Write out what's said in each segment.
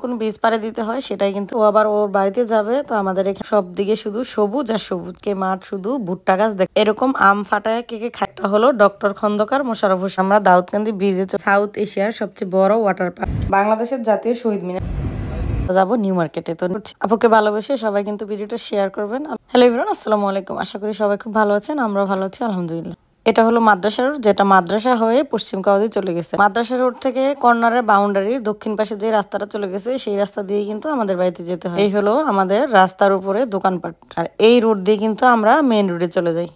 কোন বীজ পাড়ে দিতে হয় সেটাই কিন্তু ও আবার ওর বাড়িতে যাবে। তো আমাদের এখানে সব দিকে শুধু সবুজ আর সবুজ, কে মাঠ শুধু ভুট্টা গাছ দেখ। এরকম আম ফাটায় কে কে খাইটা হলো ডক্টর খন্দকার মোশাররফ হোসেন। আমরা দাউদকান্দি ব্রিজে সাউথ এশিয়ার সবচেয়ে বড় ওয়াটার পার্ক, বাংলাদেশের জাতীয় শহীদ মিনার যাবো নিউ মার্কেটে। তো আপুকে ভালোবেসে সবাই কিন্তু ভিডিওটা শেয়ার করবেন। হ্যালো এভরিওয়ান, আসসালামু আলাইকুম। আশা করি সবাই খুব ভালো আছেন, আমরা ভালো আছি আলহামদুলিল্লাহ। এটা হলো মাদ্রাসা রোড, যেটা মাদ্রাসা হয়ে পশ্চিম কাওয়াদি চলে গেছে। মাদ্রাসা রোড থেকে কর্নারের বাউন্ডারির দক্ষিণ পাশে যে রাস্তাটা চলে গেছে সেই রাস্তা দিয়ে কিন্তু আমাদের বাড়িতে যেতে হয়। এই হলো আমাদের রাস্তার উপরে দোকানপাট, আর এই রোড দিয়ে কিন্তু আমরা মেইন রোডে চলে যাই।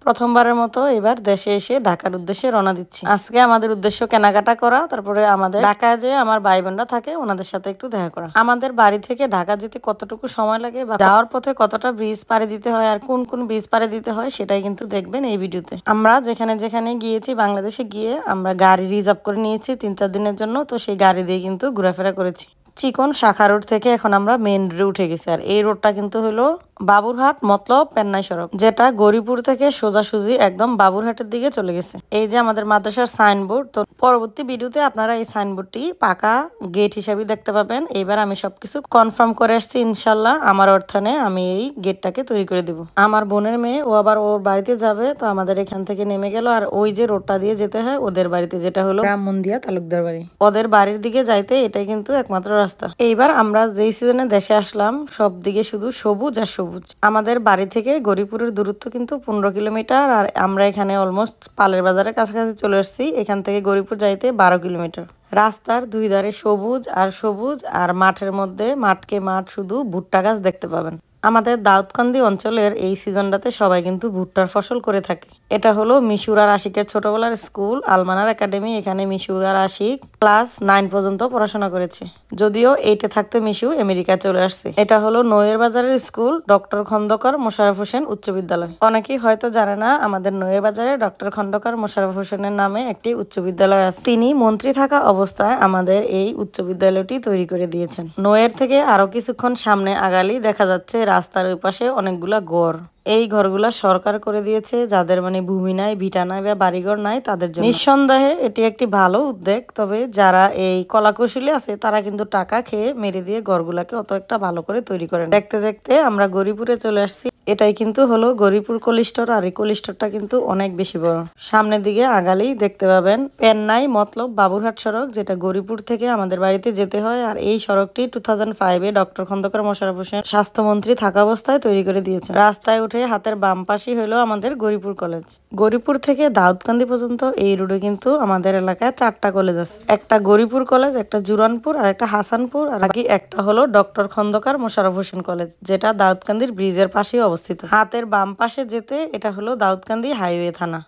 প্রথমবারের মতো এবার দেশে এসে ঢাকার উদ্দেশ্যে রওনা দিচ্ছি। আজকে আমাদের উদ্দেশ্য কেনাকাটা করা, তারপরে আমাদের ঢাকায় যে আমার ভাই বোনরা থাকে ওনাদের সাথে একটু দেখা করা। আমাদের বাড়ি থেকে ঢাকা যেতে কতটুকু সময় লাগে বা যাওয়ার পথে কতটা ব্রিজ পাড়ে দিতে হয় আর কোন কোন ব্রিজ পাড়ে দিতে হয় সেটাই কিন্তু দেখবেন এই ভিডিওতে। আমরা যেখানে যেখানে গিয়েছি বাংলাদেশে গিয়ে আমরা গাড়ি রিজার্ভ করে নিয়েছি 3-4 দিনের জন্য। তো সেই গাড়ি দিয়ে কিন্তু ঘোরাফেরা করেছি। চিকন শাখা রোড থেকে এখন আমরা মেইন রোডে উঠে গেছি। আর এই রোডটা কিন্তু হলো বাবুরহাট মতলব পেন্নাই সড়ক, যেটা গৌরীপুর থেকে সোজাসুজি একদম বাবুরহাটের দিকে চলে গেছে। এই যে আমাদের মাদ্রাসার সাইনবোর্ড। তো পরবর্তী ভিডিওতে আপনারা এই সাইনবোর্ডটি পাকা গেট হিসাবে দেখতে পাবেন। এবার আমি সবকিছু কনফার্ম করে আসছি, ইনশাল্লাহ আমার অর্থানে আমি এই গেটটাকে তৈরি করে দেব। আমার বোনের মেয়ে ও আবার ওর বাড়িতে যাবে, তো আমাদের এখান থেকে নেমে গেল। আর ওই যে রোডটা দিয়ে যেতে হয় ওদের বাড়িতে, যেটা হলো ব্রাহ্মণদিয়া তালুকদার বাড়ি, ওদের বাড়ির দিকে যাইতে এটাই কিন্তু একমাত্র রাস্তা। এইবার আমরা যেই সিজনে দেশে আসলাম সব দিকে শুধু সবুজ আর সবুজ। আমাদের বাড়ি থেকে গৌরীপুরের দূরত্ব কিন্তু 15 কিলোমিটার, আর আমরা এখানে অলমোস্ট পালের বাজারের কাছাকাছি চলে আসছি। এখান থেকে গৌরীপুর যাইতে 12 কিলোমিটার। রাস্তার দুই ধারে সবুজ আর সবুজ, আর মাঠের মধ্যে মাঠকে মাঠ শুধু ভুট্টা গাছ দেখতে পাবেন। আমাদের দাউদকান্দি অঞ্চলের এই সিজনটাতে সবাই কিন্তু ভুট্টার ফসল করে থাকে। এটা হলো মিশুর আর আশিকের ছোটবেলার স্কুল আলমানার একাডেমি। এখানে মিশু আর আশিক ক্লাস 9 পর্যন্ত পড়াশোনা করেছে, যদিও 8-এ থাকতে মিশু আমেরিকায় চলে আসছে। এটা হলো নয়ের বাজারের স্কুল ডক্টর খন্দকার মোশাররফ হোসেন উচ্চ বিদ্যালয়। অনেকেই হয়তো জানে না আমাদের নয়ের বাজারে ডক্টর খন্দকার মোশাররফ হোসেনের নামে একটি উচ্চ বিদ্যালয় আছে। তিনি মন্ত্রী থাকা অবস্থায় আমাদের এই উচ্চ বিদ্যালয়টি তৈরি করে দিয়েছেন। নয়ের থেকে আরো কিছুক্ষণ সামনে আগালি দেখা যাচ্ছে রাস্তার ওই পাশে অনেকগুলা গড়। এই ঘরগুলা সরকার করে দিয়েছে, যাদের মানে ভূমি নাই, ভিটা নাই বা বাড়িঘর নাই তাদের জন্য। নিঃসন্দেহে এটি একটি ভালো উদ্যোগ, তবে যারা এই কলাকৌশলী আছে তারা কিন্তু টাকা খেয়ে মেরে দিয়ে ঘরগুলাকে অত একটা ভালো করে তৈরি করেন। দেখতে দেখতে আমরা গৌরীপুরে চলে আসছি। এটাই কিন্তু হলো গৌরীপুর কোল্ড-স্টোর, আর এই কোল্ড-স্টোরটা কিন্তু অনেক বেশি বড়। সামনের দিকে আগালেই দেখতে পাবেন পেন্নাই মতলব বাবুরহাট সড়ক, যেটা গৌরীপুর থেকে আমাদের বাড়িতে যেতে হয়। আর এই সড়কটি 2005-এ ডক্টর খন্দকার মোশাররফ হোসেন স্বাস্থ্যমন্ত্রী থাকা অবস্থায় তৈরি করে দিয়েছে। রাস্তায় উঠে হাতের বাম পাশে হলো আমাদের গৌরীপুর কলেজ। গৌরীপুর থেকে দাউদকান্দি পর্যন্ত এই রোডে কিন্তু আমাদের এলাকায় 4টা কলেজ আছে। একটা গৌরীপুর কলেজ, একটা জুরানপুর, আর একটা হাসানপুর, আর বাকি একটা হলো ডক্টর খন্দকার মোশাররফ হোসেন কলেজ, যেটা দাউদকান্দির ব্রিজের পাশেই অবস্থিত। হাতের বাম পাশে যেতে এটা হলো দাউদকান্দি হাইওয়ে থানা।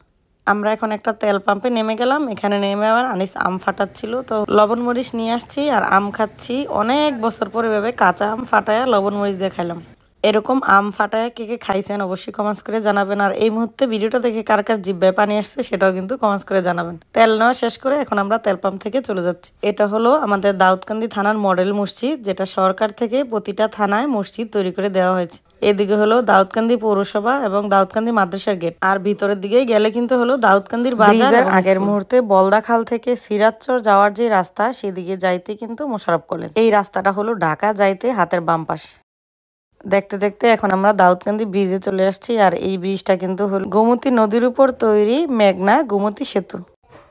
আমরা এখন একটা তেল পাম্পে নেমে গেলাম। এখানে নেমে আবার আনিস আম ফাটাচ্ছিল, তো লবণ মরিচ নিয়ে আসছি আর আম খাচ্ছি। অনেক বছর পরে ভেবে কাঁচা আম ফাটায়া লবণ মরিচ দিয়ে খাইলাম। এরকম আম ফাটায় কে কে খাইছেন অবশ্যই কমেন্টস করে জানাবেন। আর এই মুহূর্তে ভিডিওটা দেখে কার কার জিভ্বায় পানি আসছে সেটাও কিন্তু কমেন্টস করে জানাবেন। তেল নেওয়া শেষ করে এখন আমরা তেল পাম্প থেকে চলে যাচ্ছি। এটা হলো আমাদের দাউদকান্দি থানার মডেল মসজিদ, যেটা সরকার থেকে প্রতিটা থানায় মসজিদ তৈরি করে দেওয়া হয়েছে। এদিকে হলো দাউদকান্দি পৌরসভা এবং দাউদকান্দি মাদ্রাসার গেট, আর ভিতরের দিকে গেলে কিন্তু হলো দাউদকান্দির বাজার। আগের মুহূর্তে বলদা খাল থেকে সিরাজচর যাওয়ার যে রাস্তা সেদিকে যাইতে কিন্তু মোশাররফ কলেজ। এই রাস্তাটা হলো ঢাকা যাইতে হাতের বাম পাশ। দেখতে দেখতে এখন আমরা দাউদকান্দি ব্রিজে চলে আসছি। আর এই ব্রিজটা কিন্তু হল গোমতী নদীর উপর তৈরি মেঘনা গোমতী সেতু।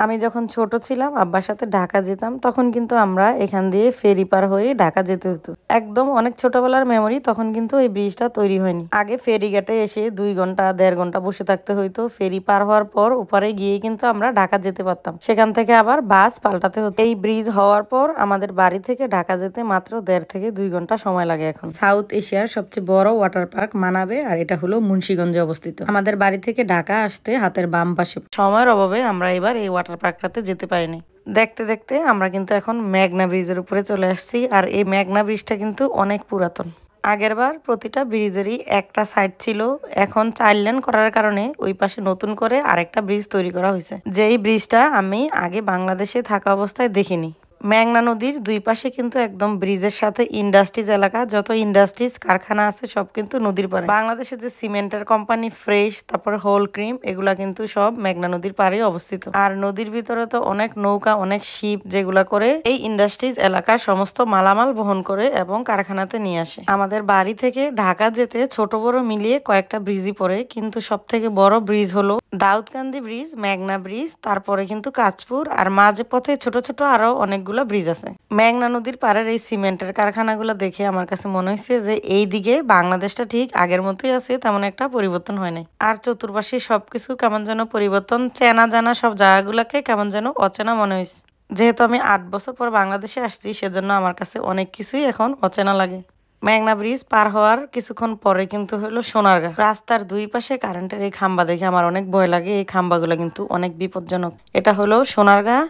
আমি যখন ছোট ছিলাম আব্বার সাথে ঢাকা যেতাম, তখন কিন্তু আমরা এখান দিয়ে ফেরি পার হয়ে ঢাকা যেতে হতো। একদম অনেক ছোটবেলার মেমোরি। তখন কিন্তু এই ব্রিজটা তৈরি হয়নি। আগে ফেরি ঘাটে এসে 2 ঘন্টা 1.5 ঘন্টা বসে থাকতে হইতো। ফেরি পার হওয়ার পর ওপারে গিয়ে কিন্তু আমরা ঢাকা যেতে পারতাম, সেখান থেকে আবার বাস পাল্টাতে হতো। এই ব্রিজ হওয়ার পর আমাদের বাড়ি থেকে ঢাকা যেতে মাত্র 1.5 থেকে 2 ঘন্টা সময় লাগে। এখন সাউথ এশিয়ার সবচেয়ে বড় ওয়াটার পার্ক মানাবে, আর এটা হলো মুন্সিগঞ্জে অবস্থিত। আমাদের বাড়ি থেকে ঢাকা আসতে হাতের বাম পাশে। সময়ের অভাবে আমরা এবার এই ওয়াটার পার্কটাতে যেতে পারিনি। দেখতে দেখতে আমরা কিন্তু এখন মেঘনা ব্রিজের উপরে চলে আসছি। আর এই মেঘনা ব্রিজটা কিন্তু অনেক পুরাতন। আগেরবার প্রতিটা ব্রিজেরই একটা সাইড ছিল, এখন 4 লেন করার কারণে ওই পাশে নতুন করে আরেকটা ব্রিজ তৈরি করা হয়েছে। যেই ব্রিজটা আমি আগে বাংলাদেশে থাকা অবস্থায় দেখিনি। মেঘনা নদীর দুই পাশে কিন্তু একদম ব্রিজের সাথে ইন্ডাস্ট্রিজ এলাকা, যত ইন্ডাস্ট্রিজ কারখানা আছে সব কিন্তু নদীর পাড়ে। বাংলাদেশে যে সিমেন্টের কোম্পানি ফ্রেশ, তারপরে হোল ক্রিম, এগুলা কিন্তু সব মেঘনা নদীর পাড়ে অবস্থিত। আর নদীর ভিতরে তো অনেক নৌকা, অনেক শিপ, যেগুলা করে এই ইন্ডাস্ট্রিজ এলাকার সমস্ত মালামাল বহন করে এবং কারখানাতে নিয়ে আসে। আমাদের বাড়ি থেকে ঢাকা যেতে ছোট বড় মিলিয়ে কয়েকটা ব্রিজই পড়ে, কিন্তু সব থেকে বড় ব্রিজ হলো দাউদকান্দি ব্রিজ, মেঘনা ব্রিজ, তারপরে কিন্তু কাঁচপুর, আর মাঝে পথে ছোট ছোট আরো অনেকগুলো ব্রিজ আছে। মেঘনা নদীর পাড়ের এই সিমেন্টের কারখানাগুলো দেখে আমার কাছে মনে হয়েছে যে এই দিকে বাংলাদেশটা ঠিক আগের মতোই আছে, তেমন একটা পরিবর্তন হয় নাই। আর চতুর্পাশে সবকিছু কেমন যেন পরিবর্তন, চেনা জানা সব জায়গাগুলোকে কেমন যেন অচেনা মনে হয়েছে। যেহেতু আমি 8 বছর পর বাংলাদেশে আসছি, সেজন্য আমার কাছে অনেক কিছুই এখন অচেনা লাগে। মেঘনা ব্রিজ পার হওয়ার কিছুক্ষণ পরে কিন্তু হলো সোনারগাঁ। রাস্তার দুই পাশে কারেন্টের এই খাম্বা দেখে আমার অনেক ভয় লাগে। এই খাম্বাগুলো কিন্তু অনেক বিপজ্জনক। এটা হলো সোনারগাঁ,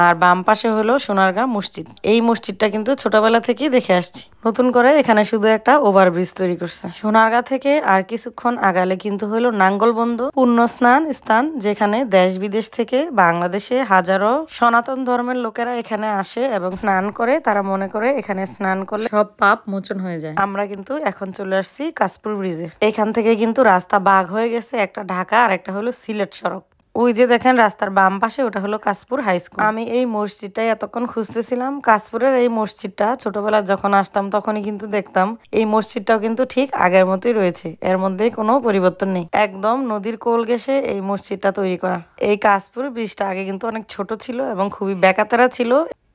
আর বাম পাশে হলো সোনারগাঁ মসজিদ। এই মসজিদটা কিন্তু ছোটবেলা থেকেই দেখে আসছি। নতুন করে এখানে শুধু একটা ওভারব্রিজ তৈরি করছে। সোনারগাঁ থেকে আর কিছুক্ষণ আগালে কিন্তু হলো নাঙ্গলবন্ধ পুণ্য স্নান স্থান, যেখানে দেশ বিদেশ থেকে বাংলাদেশে হাজারো সনাতন ধর্মের লোকেরা এখানে আসে এবং স্নান করে। তারা মনে করে এখানে স্নান করলে সব পাপ মোচন হয়ে যায়। আমরা কিন্তু এখন চলে আসছি কাশপুর ব্রিজে। এখান থেকে কিন্তু রাস্তা ভাগ হয়ে গেছে, একটা ঢাকা আর একটা হলো সিলেট সড়ক। ওই যে দেখেন রাস্তার বাম পাশে, ওটা হলো কাশপুর হাই স্কুল। আমি এই মসজিদটাই এতক্ষণ খুঁজতেছিলাম। কাশপুরের এই মসজিদটা ছোটবেলা যখন আসতাম তখনই কিন্তু দেখতাম এই মসজিদটাও কিন্তু ঠিক আগের মতোই রয়েছে, এর মধ্যে কোনো পরিবর্তন নেই। একদম নদীর কোল ঘেঁষে এই মসজিদটা তৈরি করা। এই কাশপুর ব্রিজটা আগে কিন্তু অনেক ছোট ছিল এবং খুবই বেকাতারা ছিল।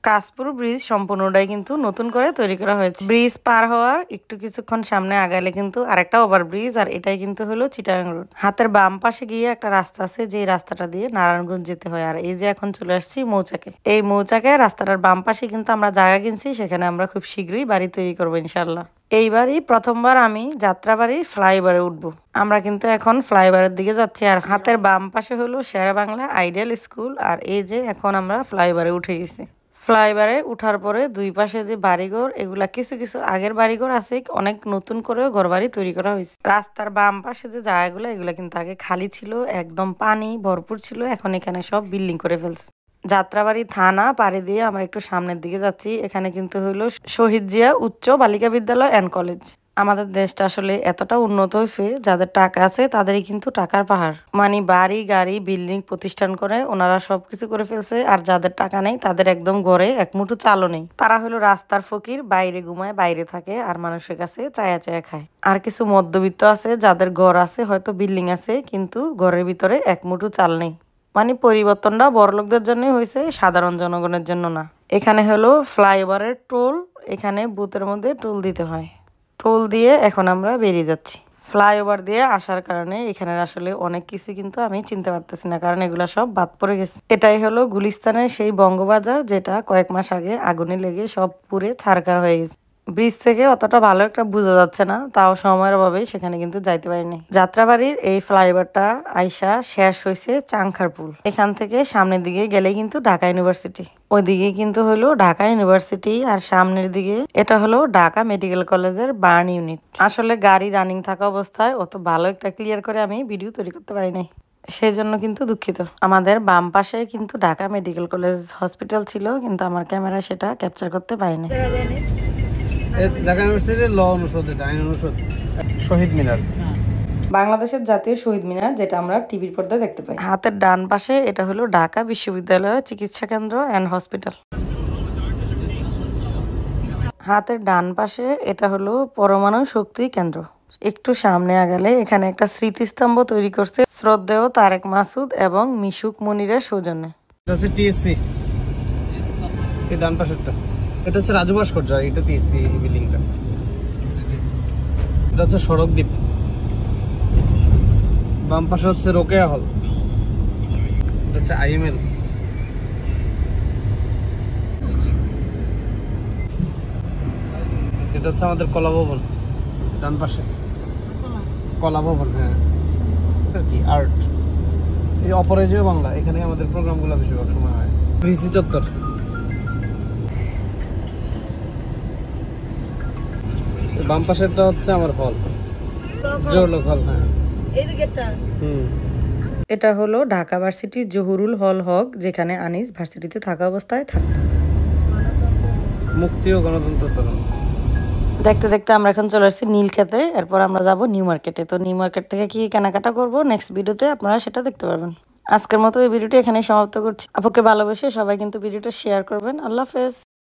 কাশপুর ব্রিজ সম্পূর্ণটাই কিন্তু নতুন করে তৈরি করা হয়েছে। ব্রিজ পার হওয়ার একটু কিছুক্ষণ সামনে আগালে কিন্তু আরেকটা ওভার ব্রিজ, আর এটাই কিন্তু হলো চিটাগাং রোড। হাতের বাম পাশে গিয়ে একটা রাস্তা আছে, যে রাস্তাটা দিয়ে নারায়ণগঞ্জ যেতে হয়। আর এই যে এখন চলে আসছি মৌচাকে। এই মৌচাকে রাস্তাটার বাম পাশে কিন্তু আমরা জায়গা কিনছি, সেখানে আমরা খুব শীঘ্রই বাড়ি তৈরি করবো ইনশাল্লাহ। এইবারই প্রথমবার আমি যাত্রাবাড়ি ফ্লাইওভারে উঠবো। আমরা কিন্তু এখন ফ্লাইওভারের দিকে যাচ্ছি। আর হাতের বাম পাশে হলো শেরে বাংলা আইডিয়াল স্কুল। আর এই যে এখন আমরা ফ্লাইওভারে উঠে গেছি। ফ্লাইওভারে উঠার পরে দুই পাশে যে বাড়িঘর, এগুলা কিছু কিছু আগের বাড়িঘর আছে, অনেক নতুন করেও ঘর বাড়ি তৈরি করা হয়েছে। রাস্তার বাম পাশে যে জায়গাগুলো, এগুলা কিন্তু আগে খালি ছিল, একদম পানি ভরপুর ছিল। এখন এখানে সব বিল্ডিং করে ফেলছে। যাত্রাবাড়ি থানা পাড়ি দিয়ে আমরা একটু সামনের দিকে যাচ্ছি। এখানে কিন্তু হইলো শহীদ জিয়া উচ্চ বালিকা বিদ্যালয় অ্যান্ড কলেজ। আমাদের দেশটা আসলে এতটা উন্নত হয়েছে, যাদের টাকা আছে তাদেরই কিন্তু টাকার পাহাড়। মানে বাড়ি গাড়ি বিল্ডিং প্রতিষ্ঠান করে ওনারা সবকিছু করে ফেলছে। আর যাদের টাকা নেই তাদের একদম ঘরে এক মুঠো চালও নেই। তারা হলো রাস্তার ফকির, বাইরে ঘুমায়, বাইরে থাকে, আর মানুষের কাছে চায়া চায়া খায়। আর কিছু মধ্যবিত্ত আছে যাদের ঘর আছে, হয়তো বিল্ডিং আছে, কিন্তু ঘরের ভিতরে এক মুঠো চাল নেই। মানে পরিবর্তনটা বড়লোকদের জন্য হয়েছে, সাধারণ জনগণের জন্য না। এখানে হলো ফ্লাইওভারের টোল। এখানে বুথের মধ্যে টোল দিতে হয়। টোল দিয়ে এখন আমরা বেরিয়ে যাচ্ছি। ফ্লাইওভার দিয়ে আসার কারণে এখানে আসলে অনেক কিছু কিন্তু আমি চিনতে পারতেছি না, কারণ এগুলা সব বাদ পড়ে গেছে। এটাই হলো গুলিস্তানের সেই বঙ্গবাজার, যেটা কয়েক মাস আগে আগুনে লেগে সব পুড়ে ছারখার হয়ে গেছে। ব্রিজ থেকে অতটা ভালো একটা বোঝা যাচ্ছে না, তাও সময়ের অভাবে সেখানে কিন্তু যাইতে পারিনি। যাত্রাবাড়ির এই ফ্লাইওভারটা আইসা শেষ হয়েছে চাংখারপুল। এখান থেকে সামনের দিকে গেলে কিন্তু ঢাকা ইউনিভার্সিটি, ওইদিকে কিন্তু হলো ঢাকা ইউনিভার্সিটি, আর সামনের দিকে এটা হলো ঢাকা মেডিকেল কলেজের বার্ন ইউনিট। আসলে গাড়ি রানিং থাকা অবস্থায় অত ভালো একটা ক্লিয়ার করে আমি ভিডিও তৈরি করতে পারি নাই, সেই জন্য কিন্তু দুঃখিত। আমাদের বাম পাশে কিন্তু ঢাকা মেডিকেল কলেজ হসপিটাল ছিল, কিন্তু আমার ক্যামেরা সেটা ক্যাপচার করতে পারিনি। ঢাকা ইউনিভার্সিটির ল অনুষদ, এটা আইন অনুষদ। শহীদ মিনার, বাংলাদেশের জাতীয় শহীদ মিনার, যেটা আমরা টিভির পর্দায় দেখতে পাই। হাতের ডান পাশে এটা হলো ঢাকা বিশ্ববিদ্যালয় চিকিৎসা কেন্দ্র অ্যান্ড হসপিটাল। হাতের ডান পাশে এটা হলো পরমাণু শক্তি কেন্দ্র। একটু সামনে আগালে এখানে একটা স্মৃতিস্তম্ভ তৈরি করছে শ্রদ্ধেয় তারেক মাসুদ এবং মিশুক মনিরের সৌজন্যে। এটা হচ্ছে টিএসসি, এই ডান পাশেরটা। এটা হচ্ছে রাজু ভাস্কর্য, এটা টিএসসি বিল্ডিংটা। এটা হচ্ছে সড়ক দ্বীপ। বাম পাশে হচ্ছে রোকেয়া হল, এটা হচ্ছে আইএমএল। এটা হচ্ছে আমাদের কলা ভবন, ডান পাশে কলা ভবন। হ্যাঁ, কি আর্ট, এই অপরাজেয় বাংলা, এখানে আমাদের প্রোগ্রামগুলো বেশিরভাগ সময় হয়। ভিসি চত্বর, বাম পাশেরটা হচ্ছে আমার হল, জোরলোক হল। হ্যাঁ, এটা হলো ঢাকা ভার্সিটির জহুরুল হল হক, যেখানে আনিস ভার্সিটিতে থাকা অবস্থায় থাকতো। মুক্তি ও গণতন্ত্র তরুণ। দেখতে দেখতে আমরা এখন চলে আসছি নীলক্ষেতে, এরপর আমরা যাব নিউ মার্কেটে। তো নিউ মার্কেট থেকে কি কেনাকাটা করব নেক্সট ভিডিওতে আপনারা সেটা দেখতে পারবেন। আজকের মতো এই ভিডিওটি এখানেই সমাপ্ত করছি। আপুকে ভালোবেসে সবাই কিন্তু ভিডিওটা শেয়ার করবেন। আল্লাহ হাফেজ।